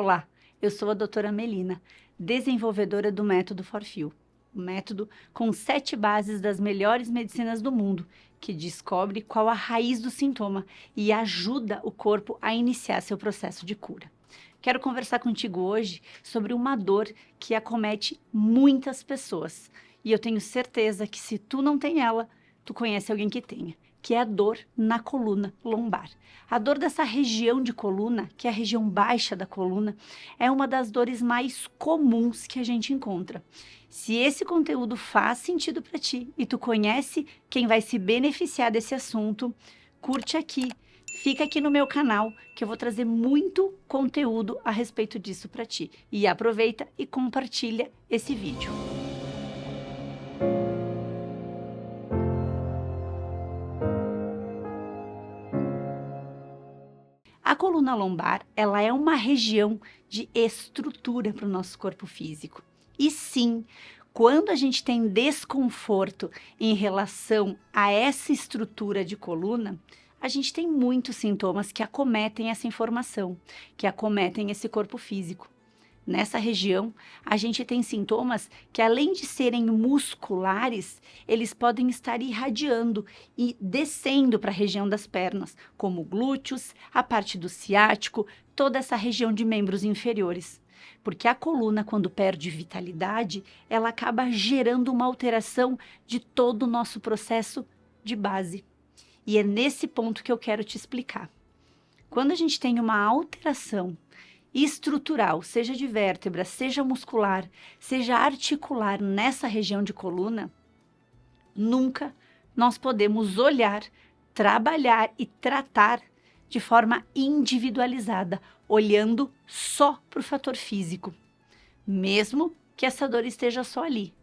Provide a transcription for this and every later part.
Olá, eu sou a doutora Melina, desenvolvedora do método Forfil, um método com 7 bases das melhores medicinas do mundo, que descobre qual a raiz do sintoma e ajuda o corpo a iniciar seu processo de cura. Quero conversar contigo hoje sobre uma dor que acomete muitas pessoas, e eu tenho certeza que se tu não tem ela, tu conhece alguém que tenha, que é a dor na coluna lombar. A dor dessa região de coluna, que é a região baixa da coluna, é uma das dores mais comuns que a gente encontra. Se esse conteúdo faz sentido para ti e tu conhece quem vai se beneficiar desse assunto, curte aqui, fica aqui no meu canal que eu vou trazer muito conteúdo a respeito disso para ti. E aproveita e compartilha esse vídeo. A coluna lombar, ela é uma região de estrutura para o nosso corpo físico. E sim, quando a gente tem desconforto em relação a essa estrutura de coluna, a gente tem muitos sintomas que acometem essa informação, que acometem esse corpo físico. Nessa região, a gente tem sintomas que, além de serem musculares, eles podem estar irradiando e descendo para a região das pernas, como glúteos, a parte do ciático, toda essa região de membros inferiores. Porque a coluna, quando perde vitalidade, ela acaba gerando uma alteração de todo o nosso processo de base. E é nesse ponto que eu quero te explicar. Quando a gente tem uma alteração estrutural, seja de vértebra, seja muscular, seja articular nessa região de coluna, nunca nós podemos olhar, trabalhar e tratar de forma individualizada, olhando só para o fator físico, mesmo que essa dor esteja só ali.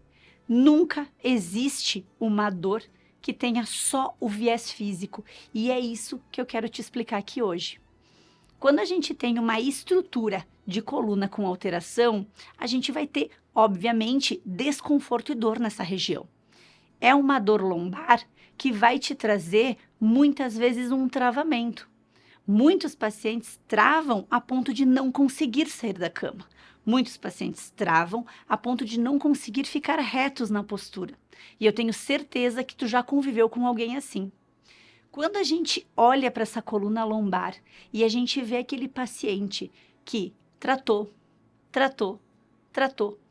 Nunca existe uma dor que tenha só o viés físico, e é isso que eu quero te explicar aqui hoje. Quando a gente tem uma estrutura de coluna com alteração, a gente vai ter, obviamente, desconforto e dor nessa região. É uma dor lombar que vai te trazer, muitas vezes, um travamento. Muitos pacientes travam a ponto de não conseguir sair da cama. Muitos pacientes travam a ponto de não conseguir ficar retos na postura. E eu tenho certeza que tu já conviveu com alguém assim. Quando a gente olha para essa coluna lombar e a gente vê aquele paciente que tratou,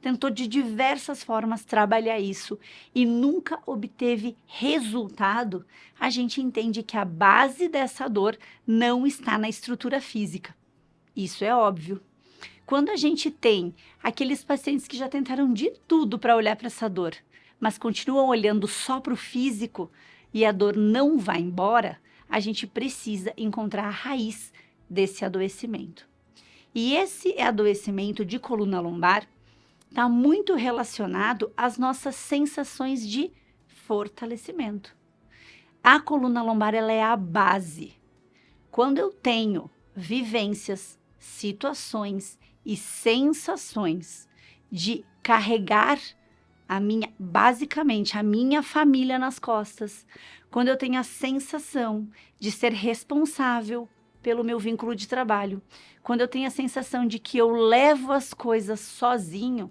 tentou de diversas formas trabalhar isso e nunca obteve resultado, a gente entende que a base dessa dor não está na estrutura física. Isso é óbvio. Quando a gente tem aqueles pacientes que já tentaram de tudo para olhar para essa dor, mas continuam olhando só para o físico, e a dor não vai embora, a gente precisa encontrar a raiz desse adoecimento. E esse adoecimento de coluna lombar está muito relacionado às nossas sensações de fortalecimento. A coluna lombar, ela é a base. Quando eu tenho vivências, situações e sensações de carregar basicamente a minha família nas costas, quando eu tenho a sensação de ser responsável pelo meu vínculo de trabalho, quando eu tenho a sensação de que eu levo as coisas sozinho,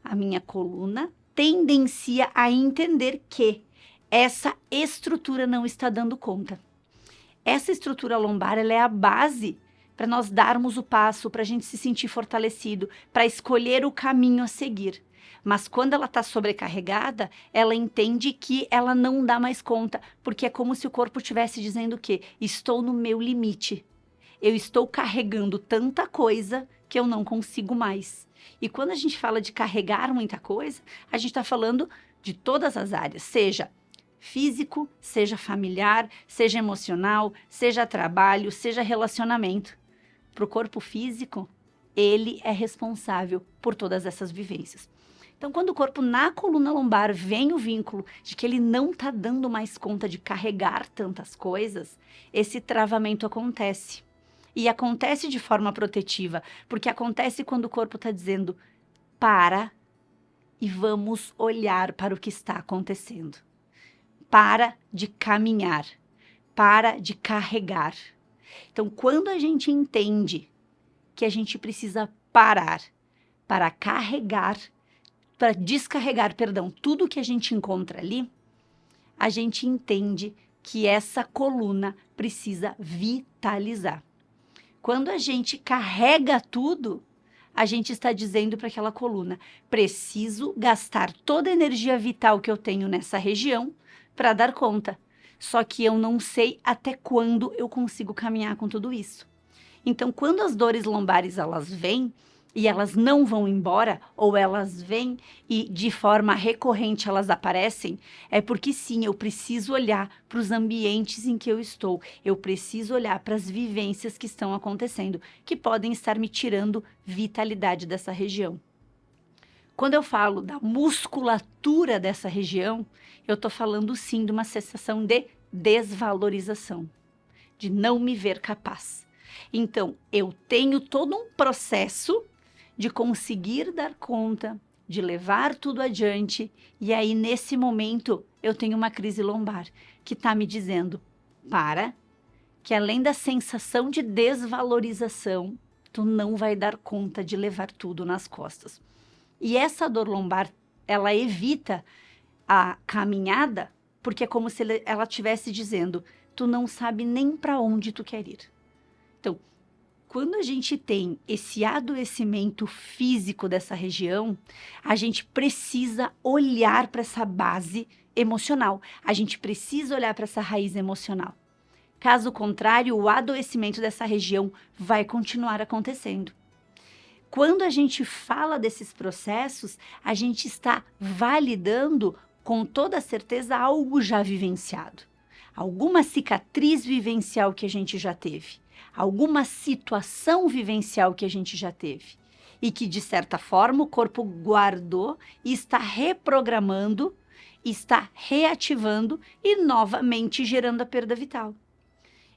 a minha coluna tendencia a entender que essa estrutura não está dando conta. Essa estrutura lombar, ela é a base para nós darmos o passo, para a gente se sentir fortalecido, para escolher o caminho a seguir. Mas quando ela está sobrecarregada, ela entende que ela não dá mais conta, porque é como se o corpo estivesse dizendo que estou no meu limite. Eu estou carregando tanta coisa que eu não consigo mais. E quando a gente fala de carregar muita coisa, a gente está falando de todas as áreas, seja físico, seja familiar, seja emocional, seja trabalho, seja relacionamento. Para o corpo físico, ele é responsável por todas essas vivências. Então, quando o corpo na coluna lombar vem o vínculo de que ele não está dando mais conta de carregar tantas coisas, esse travamento acontece. E acontece de forma protetiva, porque acontece quando o corpo está dizendo, para e vamos olhar para o que está acontecendo. Para de caminhar, para de carregar. Então, quando a gente entende que a gente precisa parar para descarregar, tudo que a gente encontra ali, a gente entende que essa coluna precisa vitalizar. Quando a gente carrega tudo, a gente está dizendo para aquela coluna: preciso gastar toda a energia vital que eu tenho nessa região para dar conta. Só que eu não sei até quando eu consigo caminhar com tudo isso. Então, quando as dores lombares elas vêm e elas não vão embora, ou elas vêm e de forma recorrente elas aparecem, é porque sim, eu preciso olhar para os ambientes em que eu estou, eu preciso olhar para as vivências que estão acontecendo, que podem estar me tirando vitalidade dessa região. Quando eu falo da musculatura dessa região, eu estou falando sim de uma sensação de desvalorização, de não me ver capaz. Então, eu tenho todo um processo de conseguir dar conta, de levar tudo adiante, e aí nesse momento eu tenho uma crise lombar que está me dizendo: para, que além da sensação de desvalorização, tu não vai dar conta de levar tudo nas costas. E essa dor lombar, ela evita a caminhada, porque é como se ela estivesse dizendo: tu não sabe nem para onde tu quer ir. Então, quando a gente tem esse adoecimento físico dessa região, a gente precisa olhar para essa base emocional. A gente precisa olhar para essa raiz emocional. Caso contrário, o adoecimento dessa região vai continuar acontecendo. Quando a gente fala desses processos, a gente está validando com toda certeza algo já vivenciado. Alguma cicatriz vivencial que a gente já teve. Alguma situação vivencial que a gente já teve e que, de certa forma, o corpo guardou e está reprogramando, está reativando e novamente gerando a perda vital.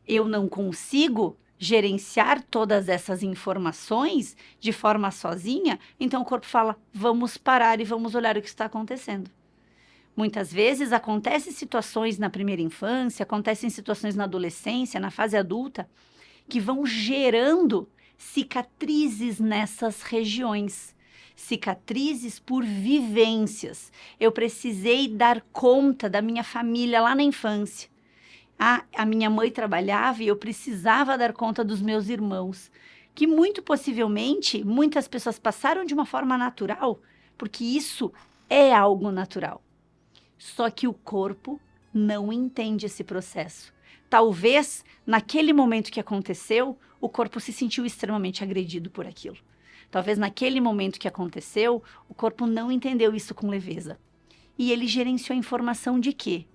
Eu não consigo gerenciar todas essas informações de forma sozinha, então o corpo fala: vamos parar e vamos olhar o que está acontecendo. Muitas vezes acontecem situações na primeira infância, acontecem situações na adolescência, na fase adulta, que vão gerando cicatrizes nessas regiões, cicatrizes por vivências. Eu precisei dar conta da minha família lá na infância. A minha mãe trabalhava e eu precisava dar conta dos meus irmãos, que muito possivelmente muitas pessoas passaram de uma forma natural, porque isso é algo natural. Só que o corpo não entende esse processo. Talvez, naquele momento que aconteceu, o corpo se sentiu extremamente agredido por aquilo. Talvez naquele momento que aconteceu, o corpo não entendeu isso com leveza. E ele gerenciou a informação de que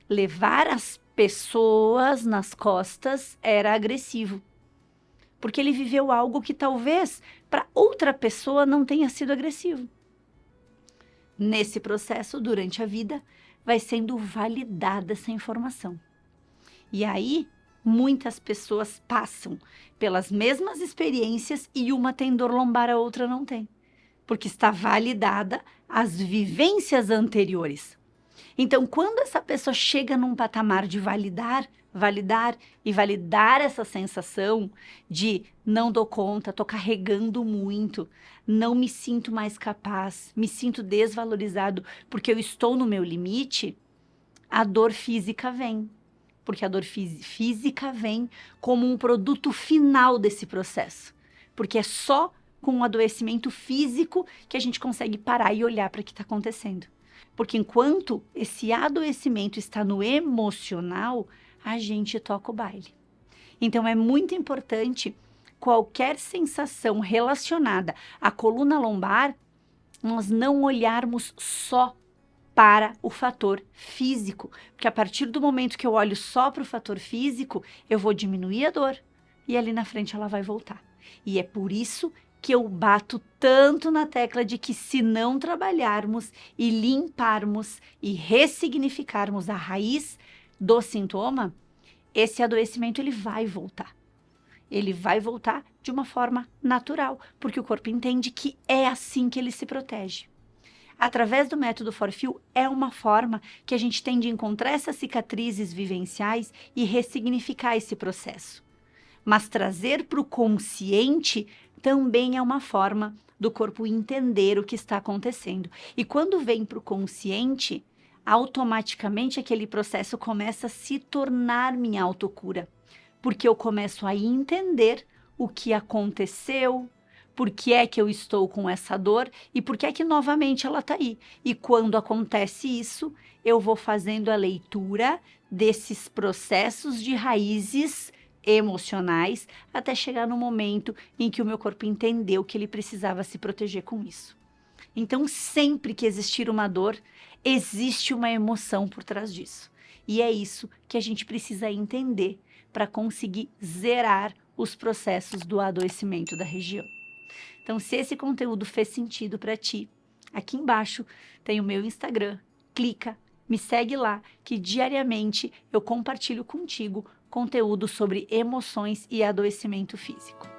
levar as pessoas nas costas era agressivo. Porque ele viveu algo que talvez para outra pessoa não tenha sido agressivo. Nesse processo, durante a vida, vai sendo validada essa informação. E aí, muitas pessoas passam pelas mesmas experiências e uma tem dor lombar, a outra não tem. Porque está validada as vivências anteriores. Então, quando essa pessoa chega num patamar de validar essa sensação de não dou conta, estou carregando muito, não me sinto mais capaz, me sinto desvalorizado porque eu estou no meu limite, a dor física vem. Porque a dor física vem como um produto final desse processo. Porque é só com o adoecimento físico que a gente consegue parar e olhar para o que está acontecendo. Porque enquanto esse adoecimento está no emocional, a gente toca o baile. Então, é muito importante qualquer sensação relacionada à coluna lombar, nós não olharmos só para o fator físico. Porque a partir do momento que eu olho só para o fator físico, eu vou diminuir a dor e ali na frente ela vai voltar. E é por isso que eu bato tanto na tecla de que se não trabalharmos e limparmos e ressignificarmos a raiz do sintoma, esse adoecimento ele vai voltar. Ele vai voltar de uma forma natural, porque o corpo entende que é assim que ele se protege. Através do método Forfeel é uma forma que a gente tem de encontrar essas cicatrizes vivenciais e ressignificar esse processo. Mas trazer para o consciente também é uma forma do corpo entender o que está acontecendo. E quando vem para o consciente, automaticamente aquele processo começa a se tornar minha autocura, porque eu começo a entender o que aconteceu, por que é que eu estou com essa dor e por que é que novamente ela está aí. E quando acontece isso, eu vou fazendo a leitura desses processos de raízes emocionais até chegar no momento em que o meu corpo entendeu que ele precisava se proteger com isso. Então, sempre que existir uma dor, existe uma emoção por trás disso. E é isso que a gente precisa entender para conseguir zerar os processos do adoecimento da região. Então, se esse conteúdo fez sentido para ti, aqui embaixo tem o meu Instagram. Clica, me segue lá, que diariamente eu compartilho contigo conteúdo sobre emoções e adoecimento físico.